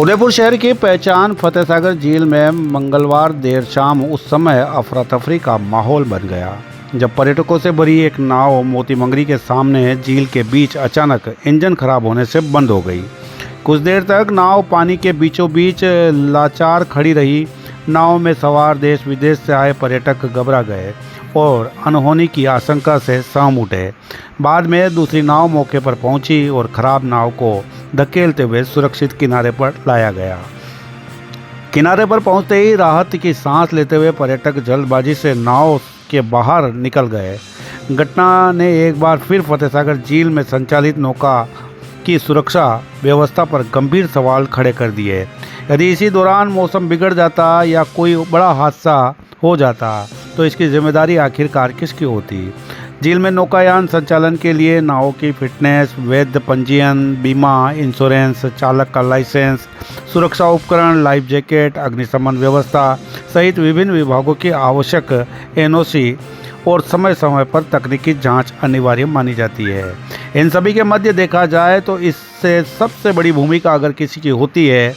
उदयपुर शहर की पहचान फतेह सागर झील में मंगलवार देर शाम उस समय अफरा तफरी का माहौल बन गया जब पर्यटकों से भरी एक नाव मोती मंगरी के सामने झील के बीच अचानक इंजन खराब होने से बंद हो गई। कुछ देर तक नाव पानी के बीचों बीच लाचार खड़ी रही। नाव में सवार देश विदेश से आए पर्यटक घबरा गए और अनहोनी की आशंका से सहम उठे। बाद में दूसरी नाव मौके पर पहुंची और खराब नाव को धकेलते हुए सुरक्षित किनारे पर लाया गया। किनारे पर पहुंचते ही राहत की सांस लेते हुए पर्यटक जल्दबाजी से नाव के बाहर निकल गए। घटना ने एक बार फिर फतेह सागर झील में संचालित नौका की सुरक्षा व्यवस्था पर गंभीर सवाल खड़े कर दिए। यदि इसी दौरान मौसम बिगड़ जाता या कोई बड़ा हादसा हो जाता तो इसकी जिम्मेदारी आखिरकार किसकी होती। झील में नौकायान संचालन के लिए नावों की फिटनेस, वैध पंजीयन, बीमा, इंश्योरेंस, चालक का लाइसेंस, सुरक्षा उपकरण, लाइफ जैकेट, अग्निशमन व्यवस्था सहित विभिन्न विभागों की आवश्यक एनओसी और समय समय पर तकनीकी जांच अनिवार्य मानी जाती है। इन सभी के मध्य देखा जाए तो इससे सबसे बड़ी भूमिका अगर किसी की होती है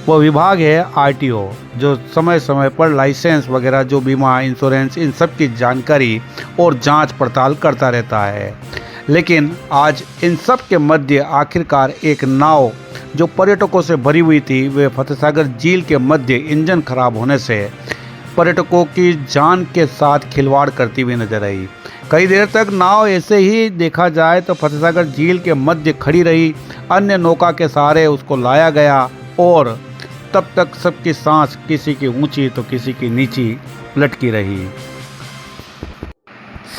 वो विभाग है आरटीओ, जो समय समय पर लाइसेंस वगैरह, जो बीमा, इंश्योरेंस, इन सब की जानकारी और जांच पड़ताल करता रहता है। लेकिन आज इन सब के मध्य आखिरकार एक नाव जो पर्यटकों से भरी हुई थी वे फतेह सागर झील के मध्य इंजन खराब होने से पर्यटकों की जान के साथ खिलवाड़ करती हुई नजर आई। कई देर तक नाव ऐसे ही देखा जाए तो फतेह सागर झील के मध्य खड़ी रही। अन्य नौका के सहारे उसको लाया गया और तब तक सबकी सांस किसी की ऊंची तो किसी की नीची लटकी रही।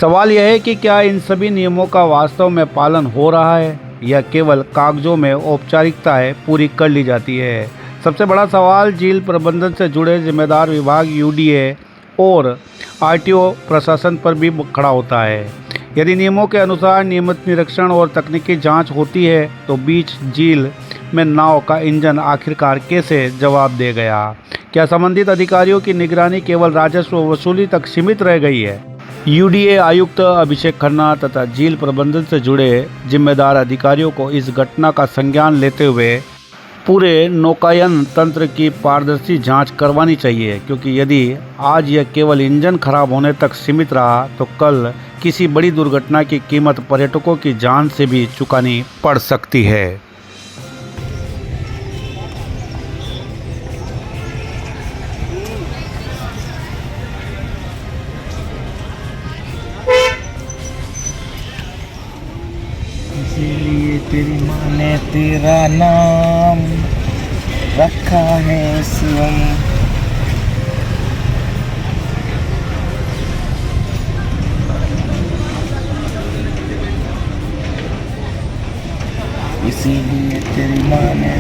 सवाल यह है कि क्या इन सभी नियमों का वास्तव में पालन हो रहा है या केवल कागजों में औपचारिकताएं पूरी कर ली जाती है। सबसे बड़ा सवाल झील प्रबंधन से जुड़े जिम्मेदार विभाग यूडीए और आरटीओ प्रशासन पर भी खड़ा होता है। यदि नियमों के अनुसार नियमित निरीक्षण और तकनीकी जांच होती है तो बीच झील में नाव का इंजन आखिरकार कैसे जवाब दे गया। क्या संबंधित अधिकारियों की निगरानी केवल राजस्व वसूली तक सीमित रह गई है। यूडीए आयुक्त अभिषेक खन्ना तथा झील प्रबंधन से जुड़े जिम्मेदार अधिकारियों को इस घटना का संज्ञान लेते हुए पूरे नौकायन तंत्र की पारदर्शी जांच करवानी चाहिए, क्योंकि यदि आज यह केवल इंजन खराब होने तक सीमित रहा तो कल किसी बड़ी दुर्घटना की कीमत पर्यटकों की जान से भी चुकानी पड़ सकती है। इसीलिए तेरी माँ ने तेरा नाम रखा है शिवम। इसीलिए तेरी माँ ने